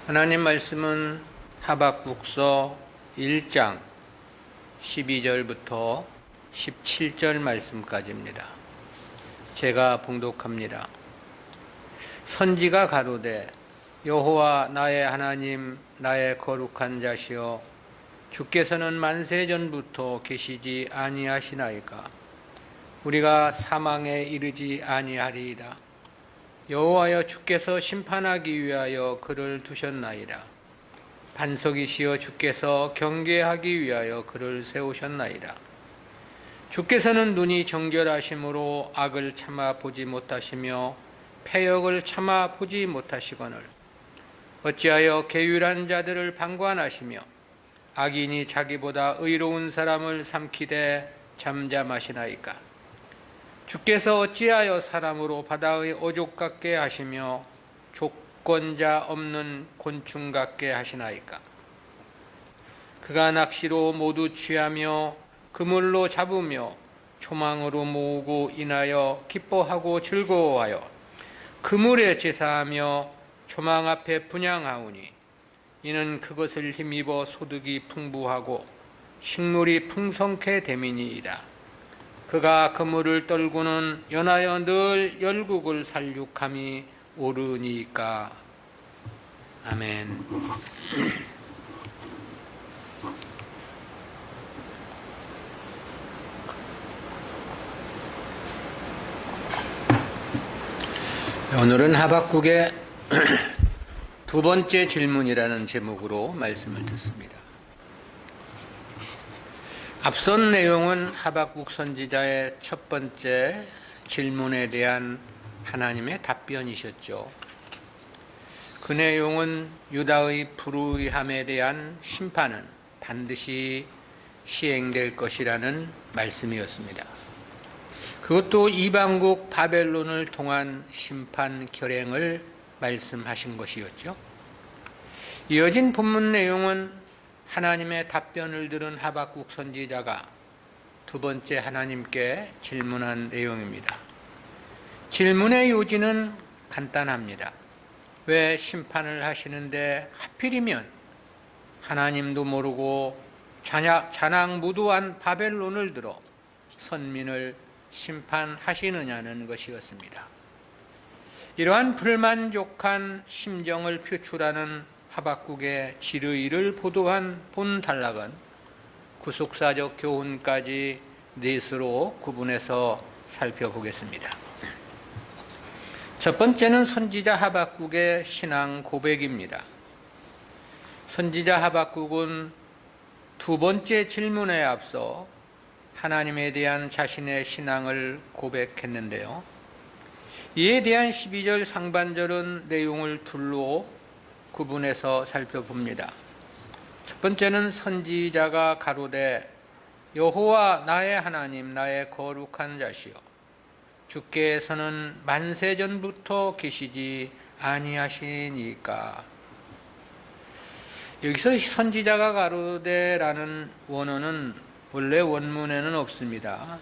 하나님 말씀은 하박국서 1장 12절부터 17절 말씀까지입니다. 제가 봉독합니다. 선지가 가로되 여호와 나의 하나님 나의 거룩한 자시여 주께서는 만세전부터 계시지 아니하시나이까. 우리가 사망에 이르지 아니하리이다. 여호와여 주께서 심판하기 위하여 그를 두셨나이다. 반석이시여 주께서 경계하기 위하여 그를 세우셨나이다. 주께서는 눈이 정결하심으로 악을 참아 보지 못하시며 패역을 참아 보지 못하시거늘 어찌하여 계율한 자들을 방관하시며 악인이 자기보다 의로운 사람을 삼키되 잠잠하시나이까. 주께서 어찌하여 사람으로 바다의 어족 같게 하시며 조건자 없는 곤충 같게 하시나이까. 그가 낚시로 모두 취하며 그물로 잡으며 초망으로 모으고 인하여 기뻐하고 즐거워하여 그물에 제사하며 초망 앞에 분향하오니 이는 그것을 힘입어 소득이 풍부하고 식물이 풍성케 됨이니이다. 그가 그물을 떨고는 연하여 늘 열국을 살육함이 오르니까. 아멘. 오늘은 하박국의 두 번째 질문이라는 제목으로 말씀을 듣습니다. 앞선 내용은 하박국 선지자의 첫 번째 질문에 대한 하나님의 답변이셨죠. 그 내용은 유다의 불의함에 대한 심판은 반드시 시행될 것이라는 말씀이었습니다. 그것도 이방국 바벨론을 통한 심판 결행을 말씀하신 것이었죠. 이어진 본문 내용은 하나님의 답변을 들은 하박국 선지자가 두 번째 하나님께 질문한 내용입니다. 질문의 요지는 간단합니다. 왜 심판을 하시는데 하필이면 하나님도 모르고 잔악무도한 바벨론을 들어 선민을 심판하시느냐는 것이었습니다. 이러한 불만족한 심정을 표출하는 하박국의 질의를 보도한 본 단락은 구속사적 교훈까지 넷으로 구분해서 살펴보겠습니다. 첫 번째는 선지자 하박국의 신앙 고백입니다. 선지자 하박국은 두 번째 질문에 앞서 하나님에 대한 자신의 신앙을 고백했는데요. 이에 대한 12절 상반절은 내용을 둘로 구분해서 살펴봅니다. 첫 번째는 선지자가 가로되 여호와 나의 하나님 나의 거룩한 자시여 주께서는 만세전부터 계시지 아니하시니까. 여기서 선지자가 가로되라는 원어는 원래 원문에는 없습니다.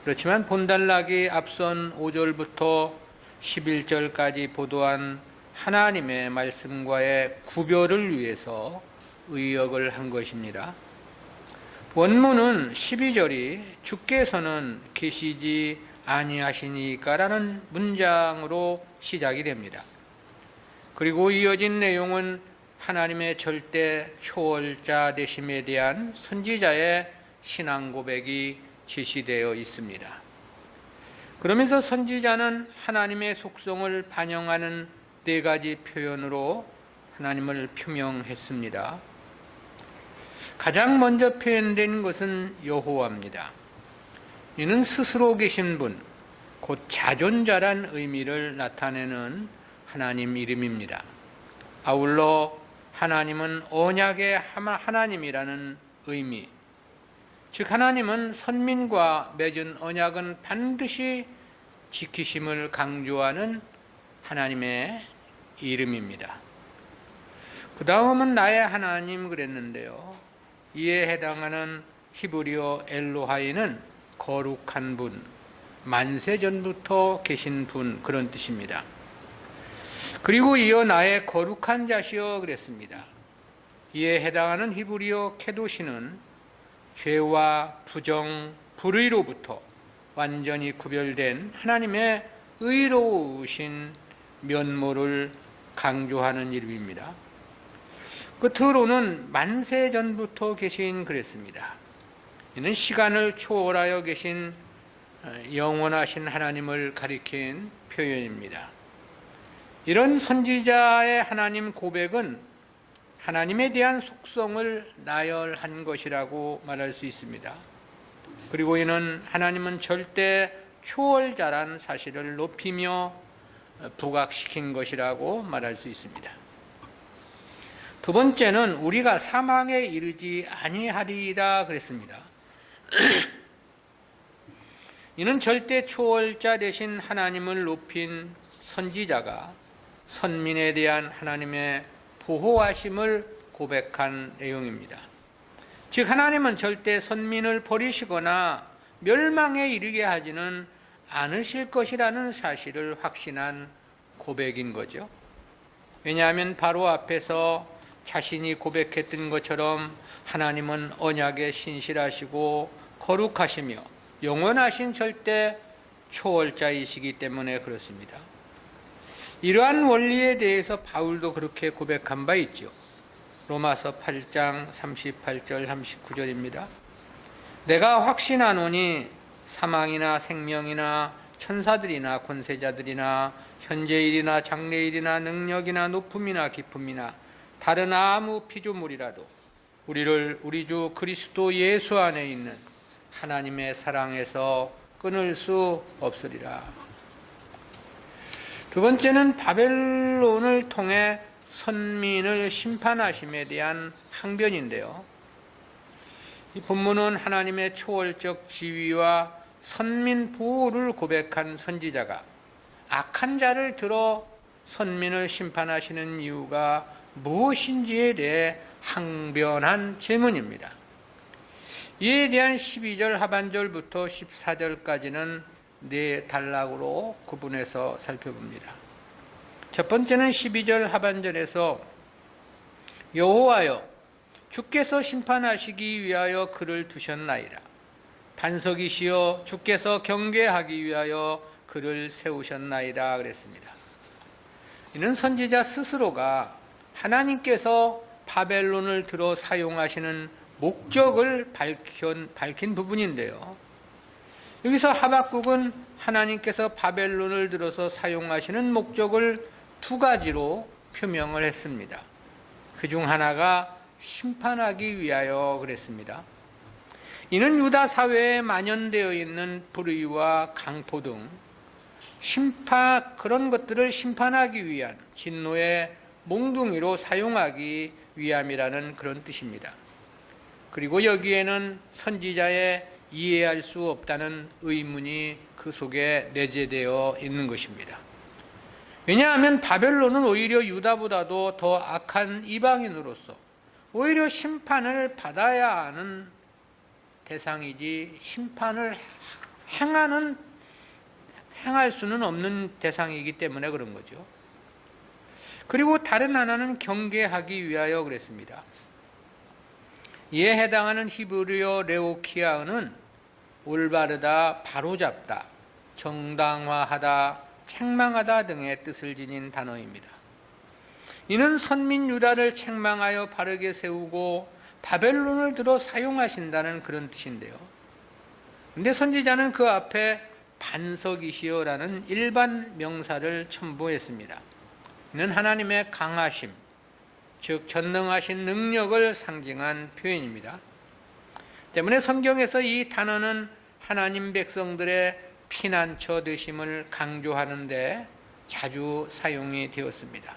그렇지만 본단락이 앞선 5절부터 11절까지 보도한 하나님의 말씀과의 구별을 위해서 의역을 한 것입니다. 원문은 12절이 주께서는 계시지 아니하시니까라는 문장으로 시작이 됩니다. 그리고 이어진 내용은 하나님의 절대 초월자 되심에 대한 선지자의 신앙 고백이 제시되어 있습니다. 그러면서 선지자는 하나님의 속성을 반영하는 네 가지 표현으로 하나님을 표명했습니다. 가장 먼저 표현된 것은 여호와입니다. 이는 스스로 계신 분, 곧 자존자란 의미를 나타내는 하나님 이름입니다. 아울러 하나님은 언약의 하나님이라는 의미, 즉 하나님은 선민과 맺은 언약은 반드시 지키심을 강조하는 하나님의 이름입니다. 그 다음은 나의 하나님 그랬는데요. 이에 해당하는 히브리어 엘로하이는 거룩한 분, 만세전부터 계신 분, 그런 뜻입니다. 그리고 이어 나의 거룩한 자시여 그랬습니다. 이에 해당하는 히브리어 케도시는 죄와 부정, 불의로부터 완전히 구별된 하나님의 의로우신 면모를 강조하는 이름입니다. 끝으로는 만세 전부터 계신 그랬습니다. 이는 시간을 초월하여 계신 영원하신 하나님을 가리킨 표현입니다. 이런 선지자의 하나님 고백은 하나님에 대한 속성을 나열한 것이라고 말할 수 있습니다. 그리고 이는 하나님은 절대 초월자란 사실을 높이며 부각시킨 것이라고 말할 수 있습니다. 두 번째는 우리가 사망에 이르지 아니하리라 그랬습니다. 이는 절대 초월자 되신 하나님을 높인 선지자가 선민에 대한 하나님의 보호하심을 고백한 내용입니다. 즉 하나님은 절대 선민을 버리시거나 멸망에 이르게 하지는 않으실 것이라는 사실을 확신한 고백인 거죠. 왜냐하면 바로 앞에서 자신이 고백했던 것처럼 하나님은 언약에 신실하시고 거룩하시며 영원하신 절대 초월자이시기 때문에 그렇습니다. 이러한 원리에 대해서 바울도 그렇게 고백한 바 있죠. 로마서 8장 38절 39절입니다. 내가 확신하노니 사망이나 생명이나 천사들이나 권세자들이나 현재일이나 장래일이나 능력이나 높음이나 깊음이나 다른 아무 피조물이라도 우리를 우리 주 그리스도 예수 안에 있는 하나님의 사랑에서 끊을 수 없으리라. 두 번째는 바벨론을 통해 선민을 심판하심에 대한 항변인데요. 이 본문은 하나님의 초월적 지위와 선민 보호를 고백한 선지자가 악한 자를 들어 선민을 심판하시는 이유가 무엇인지에 대해 항변한 질문입니다. 이에 대한 12절 하반절부터 14절까지는 네 단락으로 구분해서 살펴봅니다. 첫 번째는 12절 하반절에서 여호와여 주께서 심판하시기 위하여 그를 두셨나이다. 반석이시여 주께서 경계하기 위하여 그를 세우셨나이다 그랬습니다. 이는 선지자 스스로가 하나님께서 바벨론을 들어 사용하시는 목적을 밝힌 부분인데요. 여기서 하박국은 하나님께서 바벨론을 들어서 사용하시는 목적을 두 가지로 표명을 했습니다. 그중 하나가 심판하기 위하여 그랬습니다. 이는 유다 사회에 만연되어 있는 불의와 강포 등 그런 것들을 심판하기 위한 진노의 몽둥이로 사용하기 위함이라는 그런 뜻입니다. 그리고 여기에는 선지자의 이해할 수 없다는 의문이 그 속에 내재되어 있는 것입니다. 왜냐하면 바벨론은 오히려 유다보다도 더 악한 이방인으로서 오히려 심판을 받아야 하는 대상이지 심판을 행할 수는 없는 대상이기 때문에 그런 거죠. 그리고 다른 하나는 경계하기 위하여 그랬습니다. 이에 해당하는 히브리어 레오키아어는 올바르다, 바로잡다, 정당화하다, 책망하다 등의 뜻을 지닌 단어입니다. 이는 선민 유다를 책망하여 바르게 세우고 바벨론을 들어 사용하신다는 그런 뜻인데요. 그런데 선지자는 그 앞에 반석이시여라는 일반 명사를 첨부했습니다. 이는 하나님의 강하심, 즉 전능하신 능력을 상징한 표현입니다. 때문에 성경에서 이 단어는 하나님 백성들의 피난처 되심을 강조하는 데 자주 사용이 되었습니다.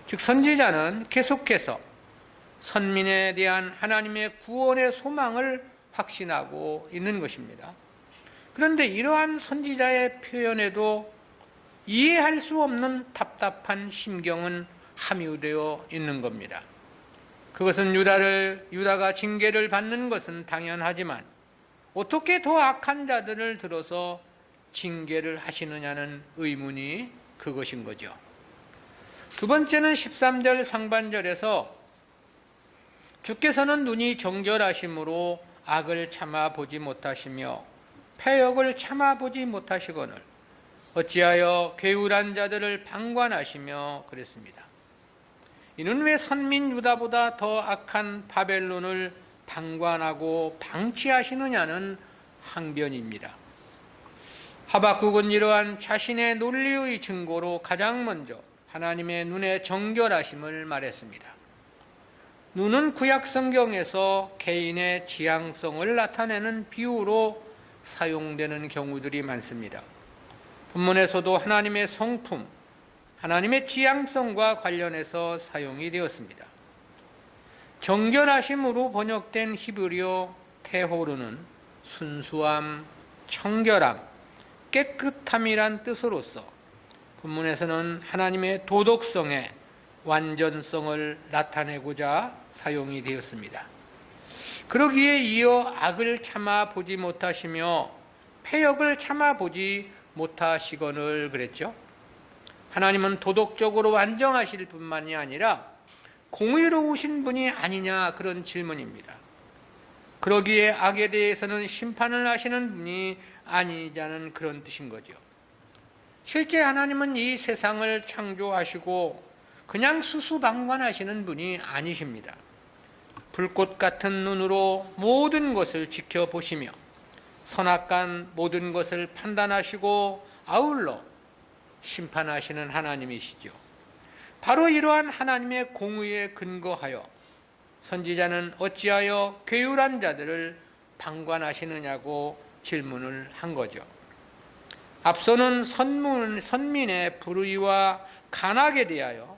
즉 선지자는 계속해서 선민에 대한 하나님의 구원의 소망을 확신하고 있는 것입니다. 그런데 이러한 선지자의 표현에도 이해할 수 없는 답답한 심경은 함유되어 있는 겁니다. 그것은 유다가 징계를 받는 것은 당연하지만 어떻게 더 악한 자들을 들어서 징계를 하시느냐는 의문이 그것인 거죠. 두 번째는 13절 상반절에서 주께서는 눈이 정결하심으로 악을 참아 보지 못하시며 패역을 참아 보지 못하시거늘 어찌하여 괴울한 자들을 방관하시며 그랬습니다. 이는 왜 선민 유다보다 더 악한 바벨론을 방관하고 방치하시느냐는 항변입니다. 하박국은 이러한 자신의 논리의 증거로 가장 먼저 하나님의 눈의 정결하심을 말했습니다. 눈은 구약 성경에서 개인의 지향성을 나타내는 비유로 사용되는 경우들이 많습니다. 본문에서도 하나님의 성품, 하나님의 지향성과 관련해서 사용이 되었습니다. 정결하심으로 번역된 히브리어 테호르는 순수함, 청결함, 깨끗함이란 뜻으로서 본문에서는 하나님의 도덕성의 완전성을 나타내고자 사용이 되었습니다. 그러기에 이어 악을 참아 보지 못하시며 패역을 참아 보지 못하시거늘 그랬죠. 하나님은 도덕적으로 완전하실 뿐만이 아니라 공의로우신 분이 아니냐 그런 질문입니다. 그러기에 악에 대해서는 심판을 하시는 분이 아니자는 그런 뜻인 거죠. 실제 하나님은 이 세상을 창조하시고 그냥 수수방관하시는 분이 아니십니다. 불꽃 같은 눈으로 모든 것을 지켜보시며 선악간 모든 것을 판단하시고 아울러 심판하시는 하나님이시죠. 바로 이러한 하나님의 공의에 근거하여 선지자는 어찌하여 괴울한 자들을 방관하시느냐고 질문을 한 거죠. 앞서는 선민의 불의와 간악에 대하여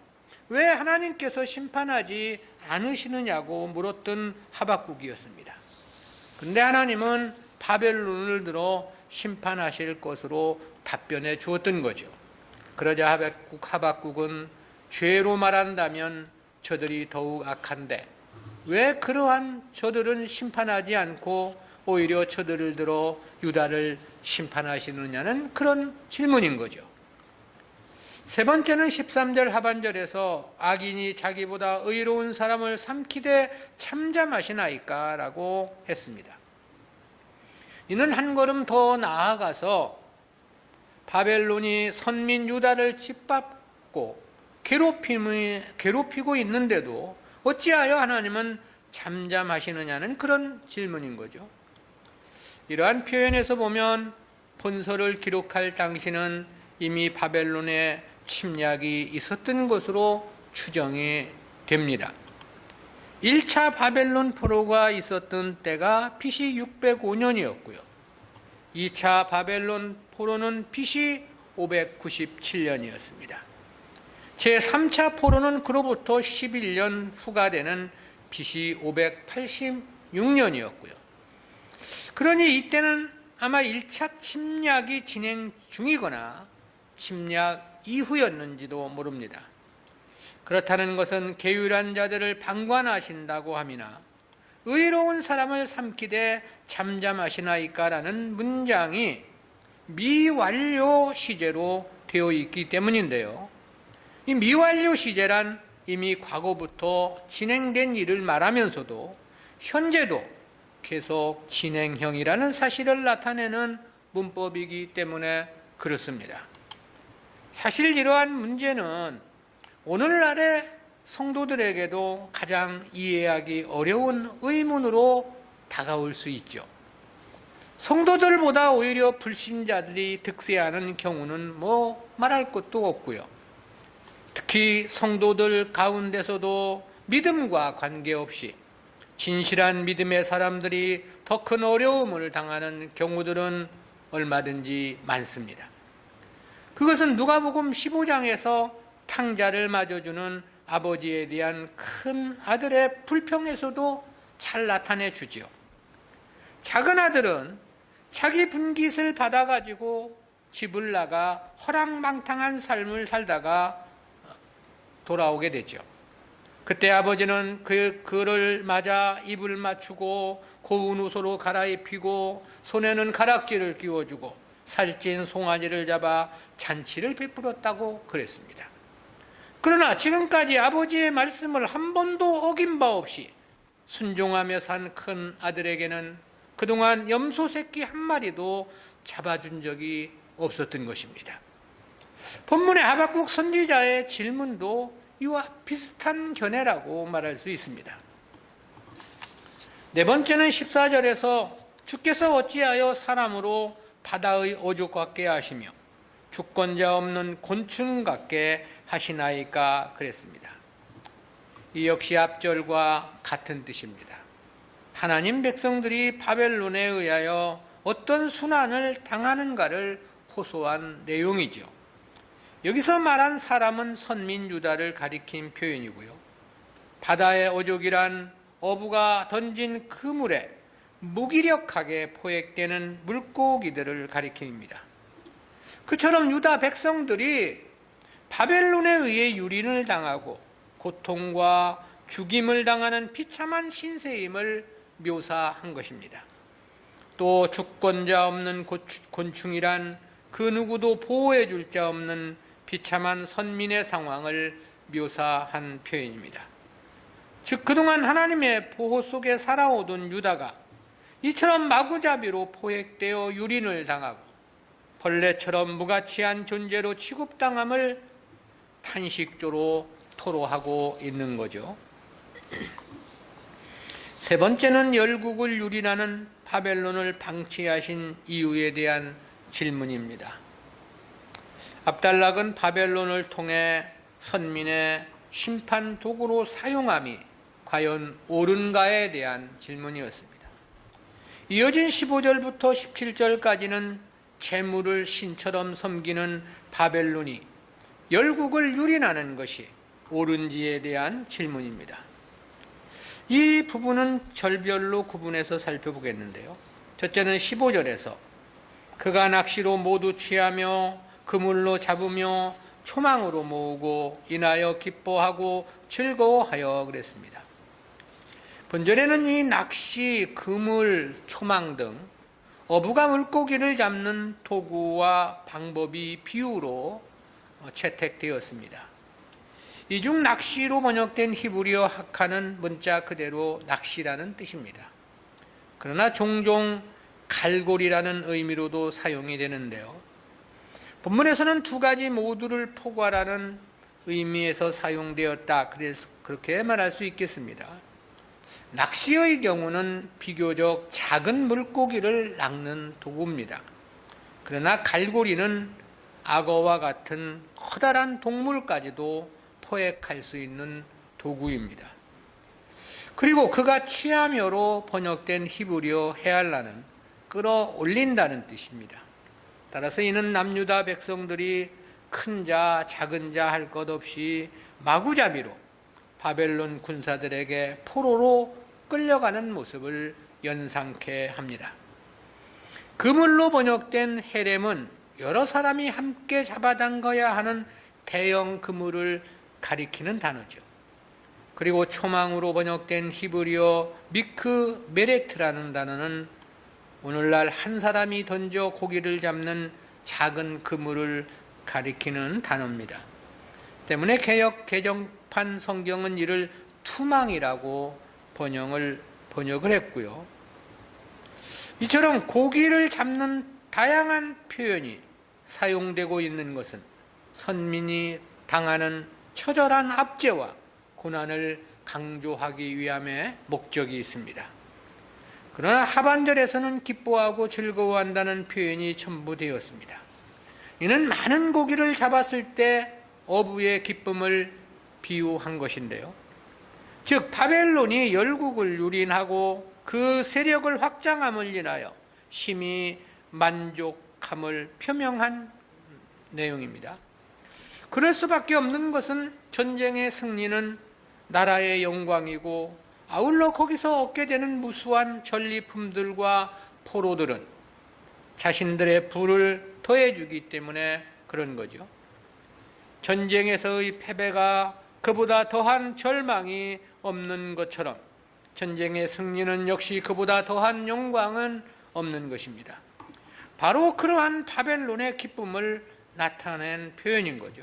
왜 하나님께서 심판하지 않으시느냐고 물었던 하박국이었습니다. 그런데 하나님은 바벨론을 들어 심판하실 것으로 답변해 주었던 거죠. 그러자 하박국은 죄로 말한다면 저들이 더욱 악한데 왜 그러한 저들은 심판하지 않고 오히려 저들을 들어 유다를 심판하시느냐는 그런 질문인 거죠. 세 번째는 13절 하반절에서 악인이 자기보다 의로운 사람을 삼키되 참잠하시나이까 라고 했습니다. 이는 한 걸음 더 나아가서 바벨론이 선민 유다를 짓밟고 괴롭히고 있는데도 어찌하여 하나님은 잠잠하시느냐는 그런 질문인 거죠. 이러한 표현에서 보면 본서를 기록할 당시는 이미 바벨론의 침략이 있었던 것으로 추정이 됩니다. 1차 바벨론 포로가 있었던 때가 BC 605년이었고요. 2차 바벨론 포로는 BC 597년이었습니다. 제3차 포로는 그로부터 11년 후가 되는 BC 586년이었고요. 그러니 이때는 아마 1차 침략이 진행 중이거나 침략 이후였는지도 모릅니다. 그렇다는 것은 계율한 자들을 방관하신다고 함이나 의로운 사람을 삼키되 잠잠하시나이까라는 문장이 미완료 시제로 되어 있기 때문인데요. 이 미완료 시제란 이미 과거부터 진행된 일을 말하면서도 현재도 계속 진행형이라는 사실을 나타내는 문법이기 때문에 그렇습니다. 사실 이러한 문제는 오늘날의 성도들에게도 가장 이해하기 어려운 의문으로 다가올 수 있죠. 성도들보다 오히려 불신자들이 득세하는 경우는 말할 것도 없고요. 특히 성도들 가운데서도 믿음과 관계없이 진실한 믿음의 사람들이 더 큰 어려움을 당하는 경우들은 얼마든지 많습니다. 그것은 누가복음 15장에서 탕자를 맞아주는 아버지에 대한 큰 아들의 불평에서도 잘 나타내 주지요. 작은 아들은 자기 분깃을 받아가지고 집을 나가 허랑방탕한 삶을 살다가 돌아오게 되죠. 그때 아버지는 그를 맞아 입을 맞추고 고운 옷으로 갈아입히고 손에는 가락지를 끼워주고 살찐 송아지를 잡아 잔치를 베풀었다고 그랬습니다. 그러나 지금까지 아버지의 말씀을 한 번도 어긴 바 없이 순종하며 산 큰 아들에게는 그동안 염소 새끼 한 마리도 잡아준 적이 없었던 것입니다. 본문의 하박국 선지자의 질문도 이와 비슷한 견해라고 말할 수 있습니다. 네 번째는 14절에서 주께서 어찌하여 사람으로 바다의 오죽 같게 하시며 주권자 없는 곤충 같게 하시나이까 그랬습니다. 이 역시 앞절과 같은 뜻입니다. 하나님 백성들이 바벨론에 의하여 어떤 순환을 당하는가를 호소한 내용이죠. 여기서 말한 사람은 선민 유다를 가리킨 표현이고요. 바다의 오족이란 어부가 던진 그물에 무기력하게 포획되는 물고기들을 가리킵니다. 그처럼 유다 백성들이 바벨론에 의해 유린을 당하고 고통과 죽임을 당하는 비참한 신세임을 묘사한 것입니다. 또 주권자 없는 곤충이란 그 누구도 보호해 줄 자 없는 비참한 선민의 상황을 묘사한 표현입니다. 즉 그동안 하나님의 보호 속에 살아오던 유다가 이처럼 마구잡이로 포획되어 유린을 당하고 벌레처럼 무가치한 존재로 취급당함을 탄식조로 토로하고 있는 거죠. 세 번째는 열국을 유린하는 바벨론을 방치하신 이유에 대한 질문입니다. 압달락은 바벨론을 통해 선민의 심판 도구로 사용함이 과연 옳은가에 대한 질문이었습니다. 이어진 15절부터 17절까지는 재물을 신처럼 섬기는 바벨론이 열국을 유린하는 것이 옳은지에 대한 질문입니다. 이 부분은 절별로 구분해서 살펴보겠는데요. 첫째는 15절에서 그가 낚시로 모두 취하며 그물로 잡으며 초망으로 모으고 인하여 기뻐하고 즐거워하여 그랬습니다. 본절에는 이 낚시, 그물, 초망 등 어부가 물고기를 잡는 도구와 방법이 비유로 채택되었습니다. 이 중 낚시로 번역된 히브리어 하카는 문자 그대로 낚시라는 뜻입니다. 그러나 종종 갈고리라는 의미로도 사용이 되는데요. 본문에서는 두 가지 모두를 포괄하는 의미에서 사용되었다. 그래서 그렇게 말할 수 있겠습니다. 낚시의 경우는 비교적 작은 물고기를 낚는 도구입니다. 그러나 갈고리는 악어와 같은 커다란 동물까지도 포획할 수 있는 도구입니다. 그리고 그가 취하며로 번역된 히브리어 헤알라는 끌어올린다는 뜻입니다. 따라서 이는 남유다 백성들이 큰 자, 작은 자 할 것 없이 마구잡이로 바벨론 군사들에게 포로로 끌려가는 모습을 연상케 합니다. 그물로 번역된 헤렘은 여러 사람이 함께 잡아당겨야 하는 대형 그물을 가리키는 단어죠. 그리고 초망으로 번역된 히브리어 미크 메레트라는 단어는 오늘날 한 사람이 던져 고기를 잡는 작은 그물을 가리키는 단어입니다. 때문에 개역 개정판 성경은 이를 투망이라고 번역을 했고요. 이처럼 고기를 잡는 다양한 표현이 사용되고 있는 것은 선민이 당하는 처절한 압제와 고난을 강조하기 위함의 목적이 있습니다. 그러나 하반절에서는 기뻐하고 즐거워한다는 표현이 첨부되었습니다. 이는 많은 고기를 잡았을 때 어부의 기쁨을 비유한 것인데요. 즉 바벨론이 열국을 유린하고 그 세력을 확장함을 인하여 심히 만족함을 표명한 내용입니다. 그럴 수밖에 없는 것은 전쟁의 승리는 나라의 영광이고 아울러 거기서 얻게 되는 무수한 전리품들과 포로들은 자신들의 부를 더해주기 때문에 그런 거죠. 전쟁에서의 패배가 그보다 더한 절망이 없는 것처럼 전쟁의 승리는 역시 그보다 더한 영광은 없는 것입니다. 바로 그러한 바벨론의 기쁨을 나타낸 표현인 거죠.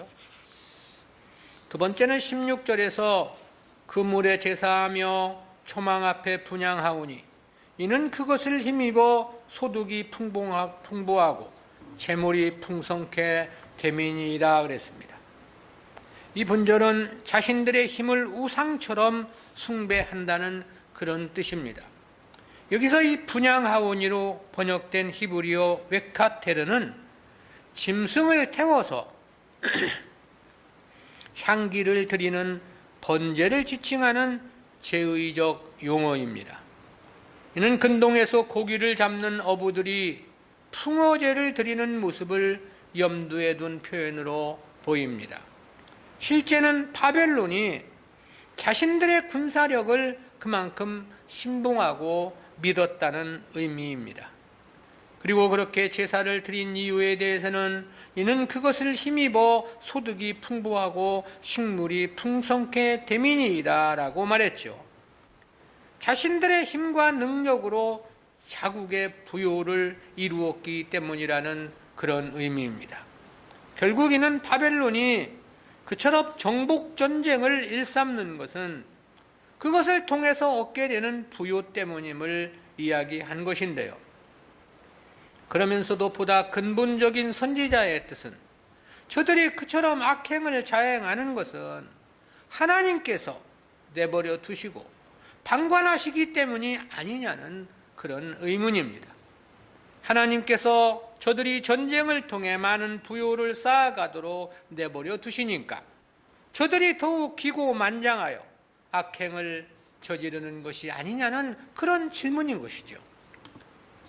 두 번째는 16절에서 그물에 제사하며 초망 앞에 분향하오니 이는 그것을 힘입어 소득이 풍부하고 재물이 풍성케 됨이니이다 그랬습니다. 이 본절은 자신들의 힘을 우상처럼 숭배한다는 그런 뜻입니다. 여기서 이 분향하오니로 번역된 히브리어 웨카테르는 짐승을 태워서 향기를 드리는 번제를 지칭하는 제의적 용어입니다. 이는 근동에서 고기를 잡는 어부들이 풍어제를 드리는 모습을 염두에 둔 표현으로 보입니다. 실제는 바벨론이 자신들의 군사력을 그만큼 신봉하고 믿었다는 의미입니다. 그리고 그렇게 제사를 드린 이유에 대해서는 이는 그것을 힘입어 소득이 풍부하고 식물이 풍성케 됨이니이다 라고 말했죠. 자신들의 힘과 능력으로 자국의 부요를 이루었기 때문이라는 그런 의미입니다. 결국 이는 바벨론이 그처럼 정복전쟁을 일삼는 것은 그것을 통해서 얻게 되는 부요 때문임을 이야기한 것인데요. 그러면서도 보다 근본적인 선지자의 뜻은 저들이 그처럼 악행을 자행하는 것은 하나님께서 내버려 두시고 방관하시기 때문이 아니냐는 그런 의문입니다. 하나님께서 저들이 전쟁을 통해 많은 부요를 쌓아가도록 내버려 두시니까 저들이 더욱 기고만장하여 악행을 저지르는 것이 아니냐는 그런 질문인 것이죠.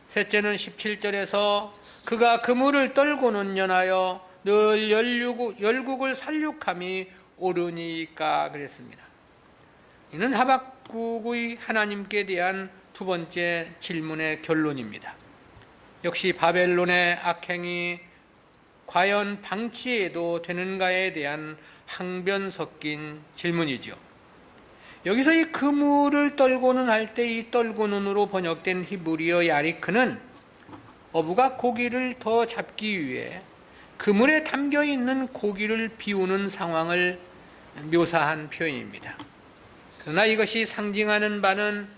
셋째는 17절에서 그가 그물을 떨고는 연하여 늘 열국을 살육함이 옳으니까 그랬습니다. 이는 하박국의 하나님께 대한 두 번째 질문의 결론입니다. 역시 바벨론의 악행이 과연 방치해도 되는가에 대한 항변 섞인 질문이죠. 여기서 이 그물을 떨고는 할 때 이 떨고는으로 번역된 히브리어 야리크는 어부가 고기를 더 잡기 위해 그물에 담겨 있는 고기를 비우는 상황을 묘사한 표현입니다. 그러나 이것이 상징하는 바는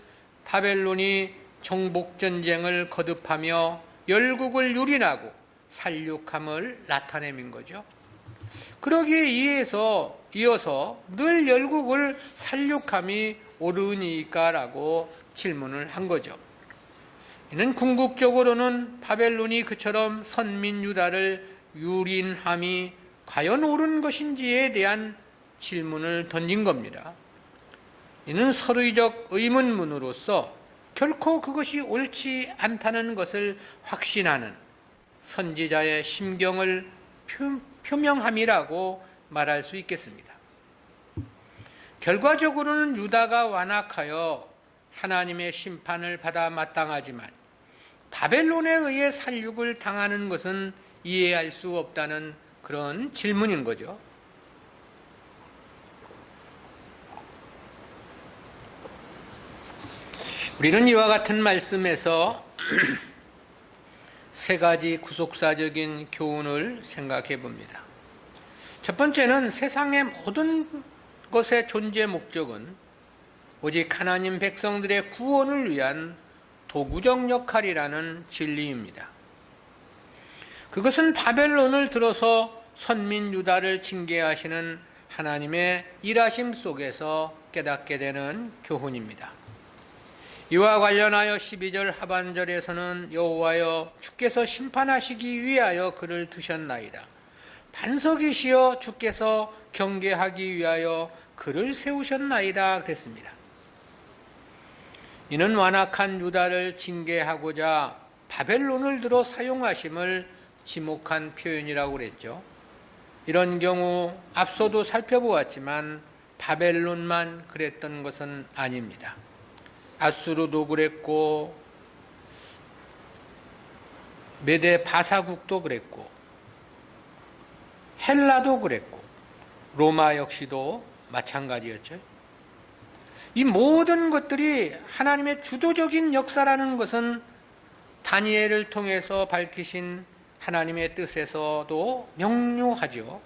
바벨론이 정복전쟁을 거듭하며 열국을 유린하고 살육함을 나타내는 거죠. 그러기에 이어서 늘 열국을 살육함이 옳으니까라고 질문을 한 거죠. 이는 궁극적으로는 바벨론이 그처럼 선민 유다를 유린함이 과연 옳은 것인지에 대한 질문을 던진 겁니다. 이는 서류적 의문문으로서 결코 그것이 옳지 않다는 것을 확신하는 선지자의 심경을 표명함이라고 말할 수 있겠습니다. 결과적으로는 유다가 완악하여 하나님의 심판을 받아 마땅하지만 바벨론에 의해 살육을 당하는 것은 이해할 수 없다는 그런 질문인 거죠. 우리는 이와 같은 말씀에서 세 가지 구속사적인 교훈을 생각해 봅니다. 첫 번째는 세상의 모든 것의 존재 목적은 오직 하나님 백성들의 구원을 위한 도구적 역할이라는 진리입니다. 그것은 바벨론을 들어서 선민 유다를 징계하시는 하나님의 일하심 속에서 깨닫게 되는 교훈입니다. 이와 관련하여 12절 하반절에서는 여호와여 주께서 심판하시기 위하여 그를 두셨나이다. 반석이시여 주께서 경계하기 위하여 그를 세우셨나이다 그랬습니다. 이는 완악한 유다를 징계하고자 바벨론을 들어 사용하심을 지목한 표현이라고 그랬죠. 이런 경우 앞서도 살펴보았지만 바벨론만 그랬던 것은 아닙니다. 아수르도 그랬고 메데 바사국도 그랬고 헬라도 그랬고 로마 역시도 마찬가지였죠. 이 모든 것들이 하나님의 주도적인 역사라는 것은 다니엘을 통해서 밝히신 하나님의 뜻에서도 명료하죠.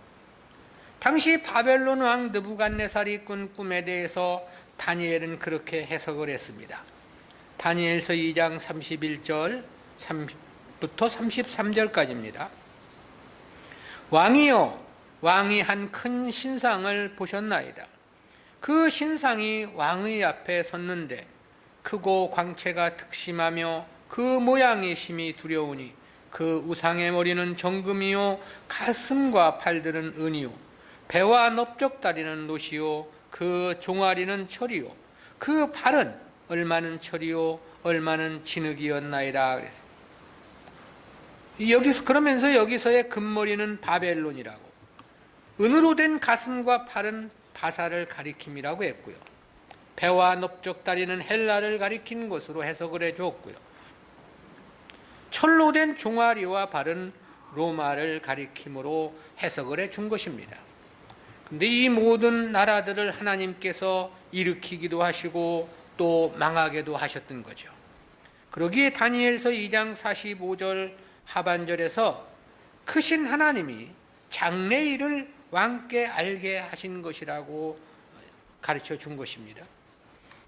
당시 바벨론 왕 느부갓네살이 꾼 꿈에 대해서 다니엘은 그렇게 해석을 했습니다. 다니엘서 2장 31절 부터 33절까지입니다. 왕이여, 왕이 한 큰 신상을 보셨나이다. 그 신상이 왕의 앞에 섰는데 크고 광채가 특심하며 그 모양이 심히 두려우니 그 우상의 머리는 정금이요 가슴과 팔들은 은이요 배와 넓적다리는 롯이요 그 종아리는 철이요 그 발은 얼마는 철이요 얼마는 진흙이었나이다. 그래서 그러면서 여기서의 금머리는 바벨론이라고, 은으로 된 가슴과 팔은 바사를 가리킴이라고 했고요. 배와 넓적다리는 헬라를 가리킨 것으로 해석을 해주었고요. 철로 된 종아리와 발은 로마를 가리킴으로 해석을 해준 것입니다. 그런데 이 모든 나라들을 하나님께서 일으키기도 하시고 또 망하게도 하셨던 거죠. 그러기에 다니엘서 2장 45절 하반절에서 크신 하나님이 장래일을 왕께 알게 하신 것이라고 가르쳐 준 것입니다.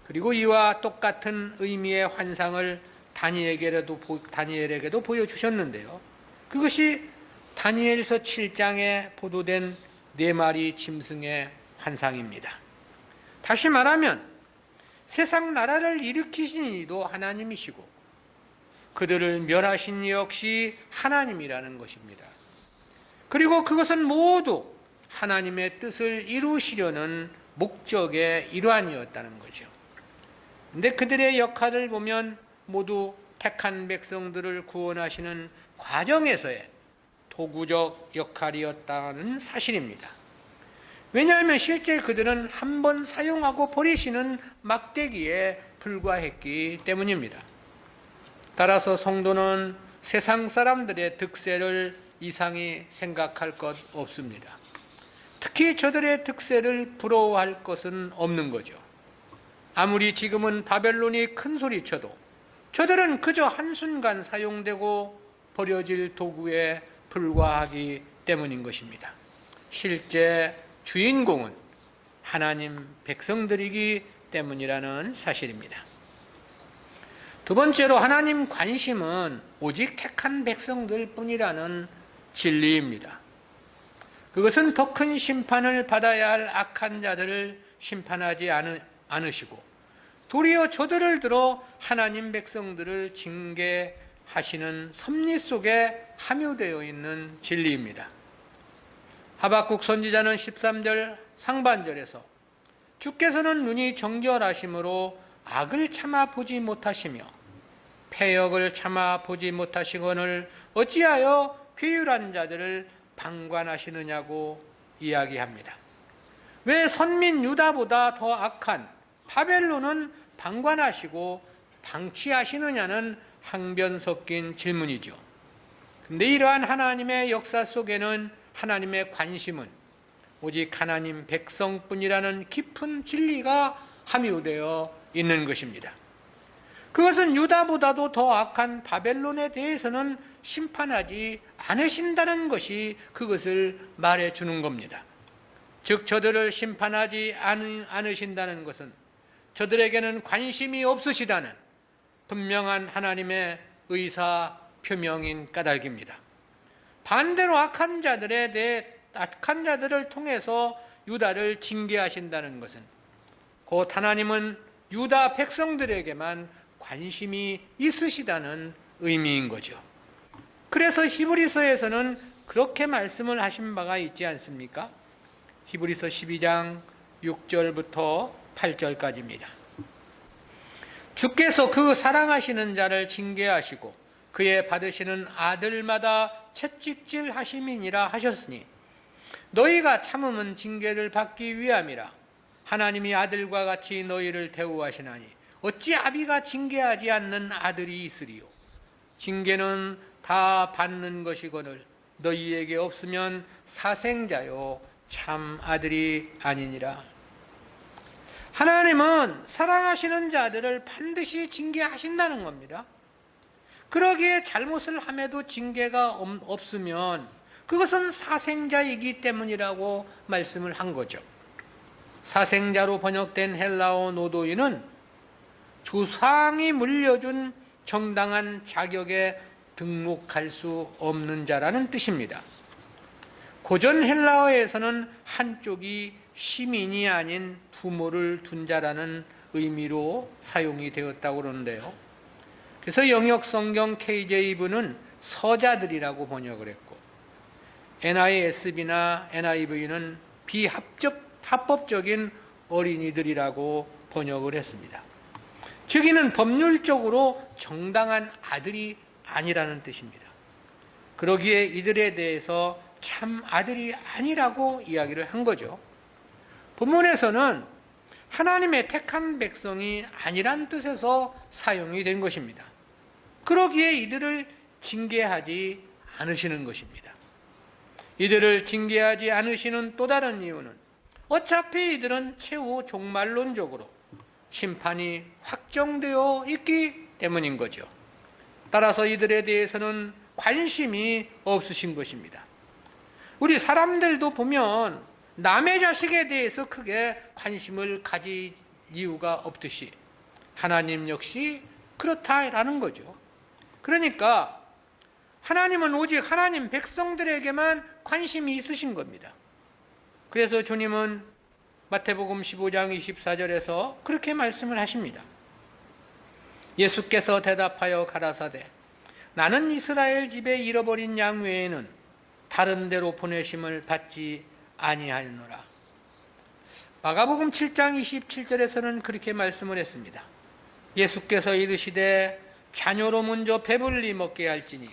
그리고 이와 똑같은 의미의 환상을 다니엘에게도 보여주셨는데요. 그것이 다니엘서 7장에 보도된 4마리 짐승의 환상입니다. 다시 말하면 세상 나라를 일으키신 이도 하나님이시고 그들을 멸하신 이 역시 하나님이라는 것입니다. 그리고 그것은 모두 하나님의 뜻을 이루시려는 목적의 일환이었다는 거죠. 그런데 그들의 역할을 보면 모두 택한 백성들을 구원하시는 과정에서의 도구적 역할이었다는 사실입니다. 왜냐하면 실제 그들은 한 번 사용하고 버리시는 막대기에 불과했기 때문입니다. 따라서 성도는 세상 사람들의 득세를 이상히 생각할 것 없습니다. 특히 저들의 득세를 부러워할 것은 없는 거죠. 아무리 지금은 바벨론이 큰 소리쳐도 저들은 그저 한순간 사용되고 버려질 도구에 불과하기 때문인 것입니다. 실제 주인공은 하나님 백성들이기 때문이라는 사실입니다. 두 번째로 하나님 관심은 오직 택한 백성들 뿐이라는 진리입니다. 그것은 더 큰 심판을 받아야 할 악한 자들을 심판하지 않으시고 도리어 저들을 들어 하나님 백성들을 징계하시는 섭리 속에 함유되어 있는 진리입니다. 하박국 선지자는 13절 상반절에서 주께서는 눈이 정결하심으로 악을 참아 보지 못하시며 패역을 참아 보지 못하시거늘 어찌하여 괴율한 자들을 방관하시느냐고 이야기합니다. 왜 선민 유다보다 더 악한 바벨론은 방관하시고 방치하시느냐는 항변 섞인 질문이죠. 그런데 이러한 하나님의 역사 속에는 하나님의 관심은 오직 하나님 백성뿐이라는 깊은 진리가 함유되어 있는 것입니다. 그것은 유다보다도 더 악한 바벨론에 대해서는 심판하지 않으신다는 것이 그것을 말해주는 겁니다. 즉 저들을 심판하지 않으신다는 것은 저들에게는 관심이 없으시다는 분명한 하나님의 의사 표명인 까닭입니다. 반대로 악한 자들을 통해서 유다를 징계하신다는 것은 곧 하나님은 유다 백성들에게만 관심이 있으시다는 의미인 거죠. 그래서 히브리서에서는 그렇게 말씀을 하신 바가 있지 않습니까? 히브리서 12장 6절부터 8절까지입니다. 주께서 그 사랑하시는 자를 징계하시고 그의 받으시는 아들마다 채찍질 하심이니라 하셨으니 너희가 참음은 징계를 받기 위함이라. 하나님이 아들과 같이 너희를 대우하시나니 어찌 아비가 징계하지 않는 아들이 있으리요. 징계는 다 받는 것이거늘 너희에게 없으면 사생자요 참 아들이 아니니라. 하나님은 사랑하시는 자들을 반드시 징계하신다는 겁니다. 그러기에 잘못을 함에도 징계가 없으면 그것은 사생자이기 때문이라고 말씀을 한 거죠. 사생자로 번역된 헬라어 노도인은 조상이 물려준 정당한 자격에 등록할 수 없는 자라는 뜻입니다. 고전 헬라어에서는 한쪽이 시민이 아닌 부모를 둔 자라는 의미로 사용이 되었다고 그러는데요. 그래서 영역성경 KJV는 서자들이라고 번역을 했고, NISB나 NIV는 합법적인 어린이들이라고 번역을 했습니다. 즉 이는 법률적으로 정당한 아들이 아니라는 뜻입니다. 그러기에 이들에 대해서 참 아들이 아니라고 이야기를 한 거죠. 본문에서는 하나님의 택한 백성이 아니란 뜻에서 사용이 된 것입니다. 그러기에 이들을 징계하지 않으시는 것입니다. 이들을 징계하지 않으시는 또 다른 이유는 어차피 이들은 최후 종말론적으로 심판이 확정되어 있기 때문인 거죠. 따라서 이들에 대해서는 관심이 없으신 것입니다. 우리 사람들도 보면 남의 자식에 대해서 크게 관심을 가질 이유가 없듯이 하나님 역시 그렇다라는 거죠. 그러니까 하나님은 오직 하나님 백성들에게만 관심이 있으신 겁니다. 그래서 주님은 마태복음 15장 24절에서 그렇게 말씀을 하십니다. 예수께서 대답하여 가라사대 나는 이스라엘 집에 잃어버린 양 외에는 다른 데로 보내심을 받지 아니하노라. 마가복음 7장 27절에서는 그렇게 말씀을 했습니다. 예수께서 이르시되 자녀로 먼저 배불리 먹게 할지니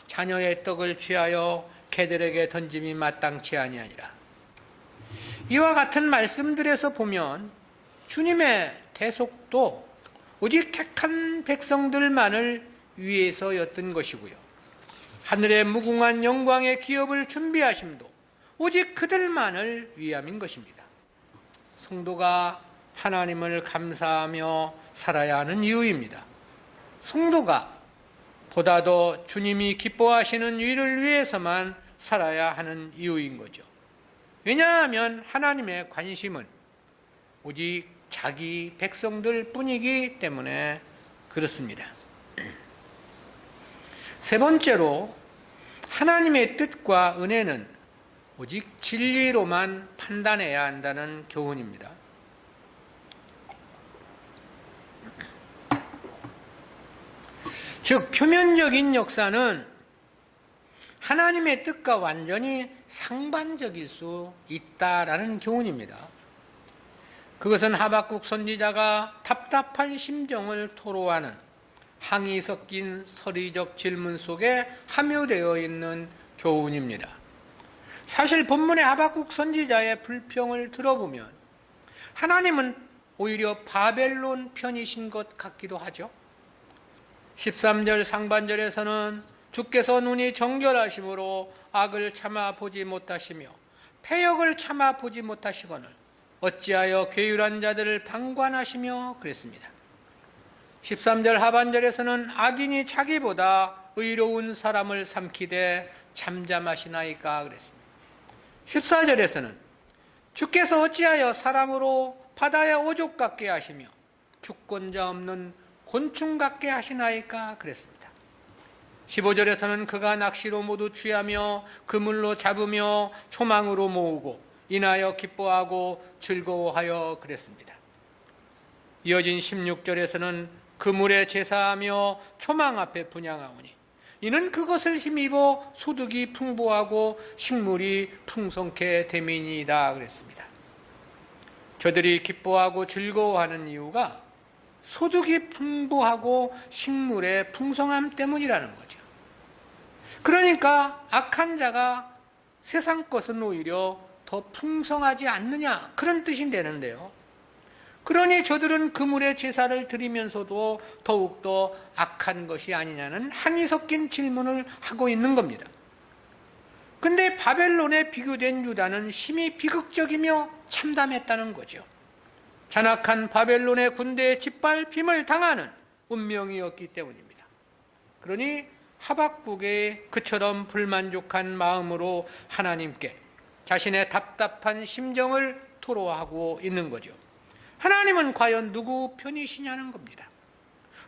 자녀의 떡을 취하여 개들에게 던짐이 마땅치 아니하니라. 이와 같은 말씀들에서 보면 주님의 대속도 오직 택한 백성들만을 위해서였던 것이고요. 하늘의 무궁한 영광의 기업을 준비하심도 오직 그들만을 위함인 것입니다. 성도가 하나님을 감사하며 살아야 하는 이유입니다. 성도가 보다 더 주님이 기뻐하시는 일을 위해서만 살아야 하는 이유인 거죠. 왜냐하면 하나님의 관심은 오직 자기 백성들 뿐이기 때문에 그렇습니다. 세 번째로 하나님의 뜻과 은혜는 오직 진리로만 판단해야 한다는 교훈입니다. 즉 표면적인 역사는 하나님의 뜻과 완전히 상반적일 수 있다라는 교훈입니다. 그것은 하박국 선지자가 답답한 심정을 토로하는 항의 섞인 서리적 질문 속에 함유되어 있는 교훈입니다. 사실 본문의 하박국 선지자의 불평을 들어보면 하나님은 오히려 바벨론 편이신 것 같기도 하죠. 13절 상반절에서는 주께서 눈이 정결하심으로 악을 참아 보지 못하시며 패역을 참아 보지 못하시거늘 어찌하여 괴율한 자들을 방관하시며 그랬습니다. 13절 하반절에서는 악인이 자기보다 의로운 사람을 삼키되 잠잠하시나이까 그랬습니다. 14절에서는 주께서 어찌하여 사람으로 바다의 오족 같게 하시며 주권자 없는 곤충 같게 하시나이까 그랬습니다. 15절에서는 그가 낚시로 모두 취하며 그물로 잡으며 초망으로 모으고 인하여 기뻐하고 즐거워하여 그랬습니다. 이어진 16절에서는 그물에 제사하며 초망 앞에 분향하오니 이는 그것을 힘입어 소득이 풍부하고 식물이 풍성케 됨이니이다 그랬습니다. 저들이 기뻐하고 즐거워하는 이유가 소득이 풍부하고 식물의 풍성함 때문이라는 거죠. 그러니까 악한 자가 세상 것은 오히려 더 풍성하지 않느냐 그런 뜻이 되는데요. 그러니 저들은 그물의 제사를 드리면서도 더욱더 악한 것이 아니냐는 한이 섞인 질문을 하고 있는 겁니다. 근데 바벨론에 비교된 유다는 심히 비극적이며 참담했다는 거죠. 잔악한 바벨론의 군대에 짓밟힘을 당하는 운명이었기 때문입니다. 그러니 하박국의 그처럼 불만족한 마음으로 하나님께 자신의 답답한 심정을 토로하고 있는 거죠. 하나님은 과연 누구 편이시냐는 겁니다.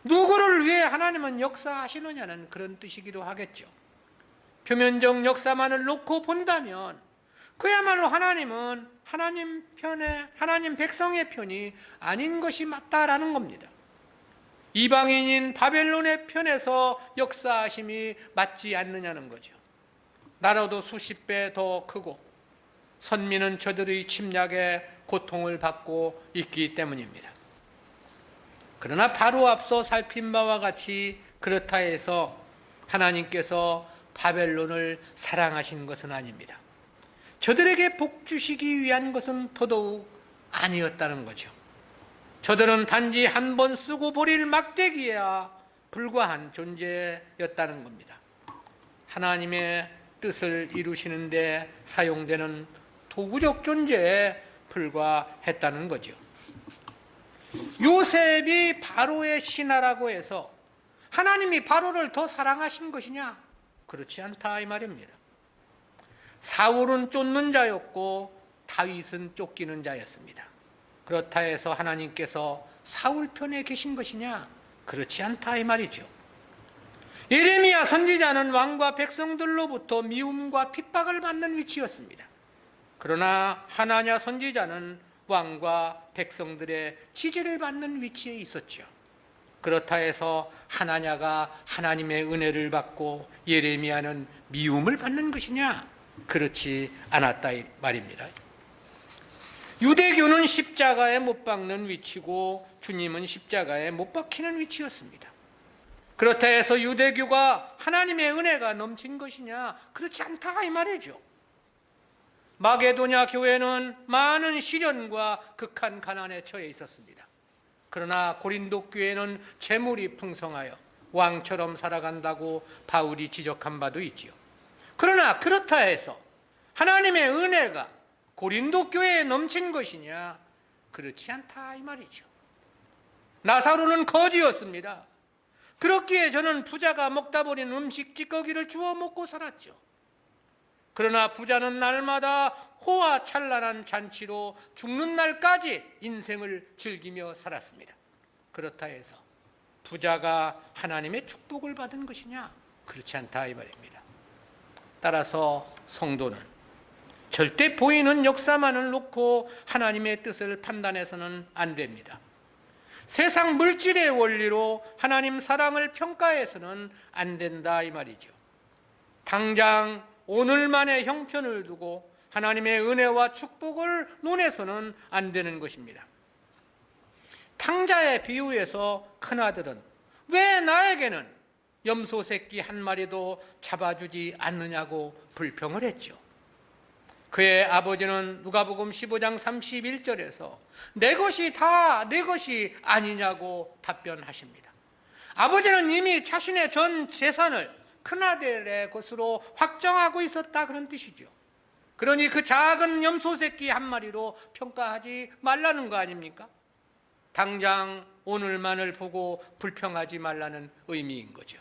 누구를 위해 하나님은 역사하시느냐는 그런 뜻이기도 하겠죠. 표면적 역사만을 놓고 본다면 그야말로 하나님은 하나님 백성의 편이 아닌 것이 맞다라는 겁니다. 이방인인 바벨론의 편에서 역사하심이 맞지 않느냐는 거죠. 나라도 수십 배 더 크고 선민은 저들의 침략에 고통을 받고 있기 때문입니다. 그러나 바로 앞서 살핀 바와 같이 그렇다 해서 하나님께서 바벨론을 사랑하신 것은 아닙니다. 저들에게 복 주시기 위한 것은 더더욱 아니었다는 거죠. 저들은 단지 한 번 쓰고 버릴 막대기에야 불과한 존재였다는 겁니다. 하나님의 뜻을 이루시는 데 사용되는 도구적 존재에 불과했다는 거죠. 요셉이 바로의 신하라고 해서 하나님이 바로를 더 사랑하신 것이냐? 그렇지 않다 이 말입니다. 사울은 쫓는 자였고 다윗은 쫓기는 자였습니다. 그렇다 해서 하나님께서 사울 편에 계신 것이냐? 그렇지 않다 이 말이죠. 예레미야 선지자는 왕과 백성들로부터 미움과 핍박을 받는 위치였습니다. 그러나 하나냐 선지자는 왕과 백성들의 지지를 받는 위치에 있었죠. 그렇다 해서 하나냐가 하나님의 은혜를 받고 예레미야는 미움을 받는 것이냐? 그렇지 않았다 이 말입니다. 유대교는 십자가에 못 박는 위치고 주님은 십자가에 못 박히는 위치였습니다. 그렇다 해서 유대교가 하나님의 은혜가 넘친 것이냐? 그렇지 않다 이 말이죠. 마게도냐 교회는 많은 시련과 극한 가난에 처해 있었습니다. 그러나 고린도 교회는 재물이 풍성하여 왕처럼 살아간다고 바울이 지적한 바도 있지요. 그러나 그렇다 해서 하나님의 은혜가 고린도 교회에 넘친 것이냐? 그렇지 않다 이 말이죠. 나사로는 거지였습니다. 그렇기에 저는 부자가 먹다 버린 음식 찌꺼기를 주워 먹고 살았죠. 그러나 부자는 날마다 호화 찬란한 잔치로 죽는 날까지 인생을 즐기며 살았습니다. 그렇다 해서 부자가 하나님의 축복을 받은 것이냐? 그렇지 않다 이 말입니다. 따라서 성도는 절대 보이는 역사만을 놓고 하나님의 뜻을 판단해서는 안 됩니다. 세상 물질의 원리로 하나님 사랑을 평가해서는 안 된다 이 말이죠. 당장 오늘만의 형편을 두고 하나님의 은혜와 축복을 논해서는 안 되는 것입니다. 탕자의 비유에서 큰아들은 왜 나에게는 염소 새끼 한 마리도 잡아주지 않느냐고 불평을 했죠. 그의 아버지는 누가복음 15장 31절에서 내 것이 다 내 것이 아니냐고 답변하십니다. 아버지는 이미 자신의 전 재산을 큰아들의 것으로 확정하고 있었다 그런 뜻이죠. 그러니 그 작은 염소 새끼 한 마리로 평가하지 말라는 거 아닙니까? 당장 오늘만을 보고 불평하지 말라는 의미인 거죠.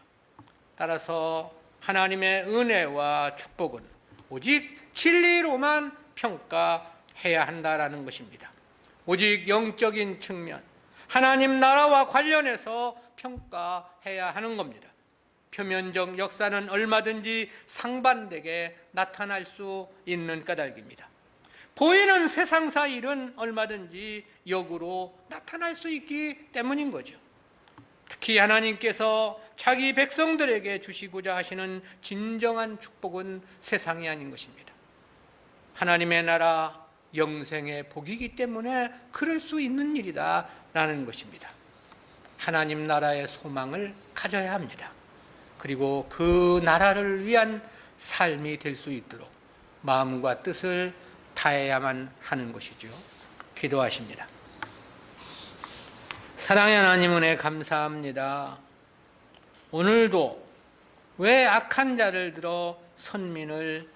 따라서 하나님의 은혜와 축복은 오직 진리로만 평가해야 한다라는 것입니다. 오직 영적인 측면, 하나님 나라와 관련해서 평가해야 하는 겁니다. 표면적 역사는 얼마든지 상반되게 나타날 수 있는 까닭입니다. 보이는 세상사 일은 얼마든지 역으로 나타날 수 있기 때문인 거죠. 특히 하나님께서 자기 백성들에게 주시고자 하시는 진정한 축복은 세상이 아닌 것입니다. 하나님의 나라 영생의 복이기 때문에 그럴 수 있는 일이다 라는 것입니다. 하나님 나라의 소망을 가져야 합니다. 그리고 그 나라를 위한 삶이 될 수 있도록 마음과 뜻을 다해야만 하는 것이죠. 기도하십니다. 사랑의 하나님 은혜 감사합니다. 오늘도 왜 악한 자를 들어 선민을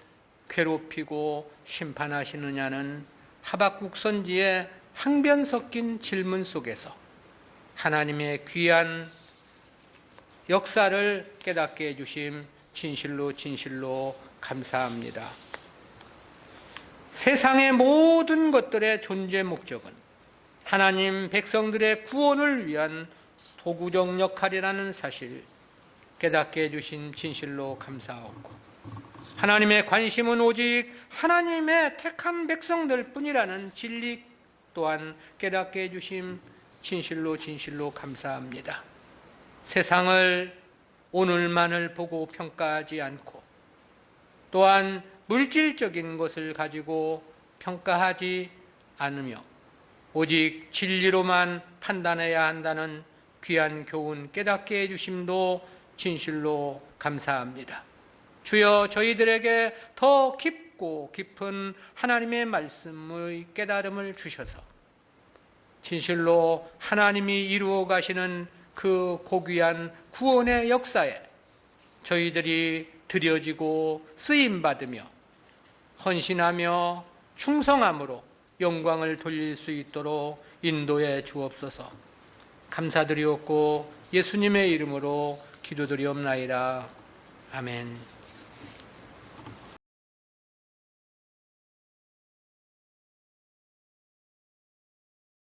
괴롭히고 심판하시느냐는 하박국 선지의 항변 섞인 질문 속에서 하나님의 귀한 역사를 깨닫게 해주심 진실로 진실로 감사합니다. 세상의 모든 것들의 존재 목적은 하나님 백성들의 구원을 위한 도구적 역할이라는 사실 깨닫게 해주신 진실로 감사하고, 하나님의 관심은 오직 하나님의 택한 백성들 뿐이라는 진리 또한 깨닫게 해주심 진실로 진실로 감사합니다. 세상을 오늘만을 보고 평가하지 않고, 또한 물질적인 것을 가지고 평가하지 않으며 오직 진리로만 판단해야 한다는 귀한 교훈 깨닫게 해주심도 진실로 감사합니다. 주여, 저희들에게 더 깊고 깊은 하나님의 말씀의 깨달음을 주셔서 진실로 하나님이 이루어 가시는 그 고귀한 구원의 역사에 저희들이 드려지고 쓰임받으며 헌신하며 충성함으로 영광을 돌릴 수 있도록 인도해 주옵소서. 감사드리옵고 예수님의 이름으로 기도드리옵나이다. 아멘.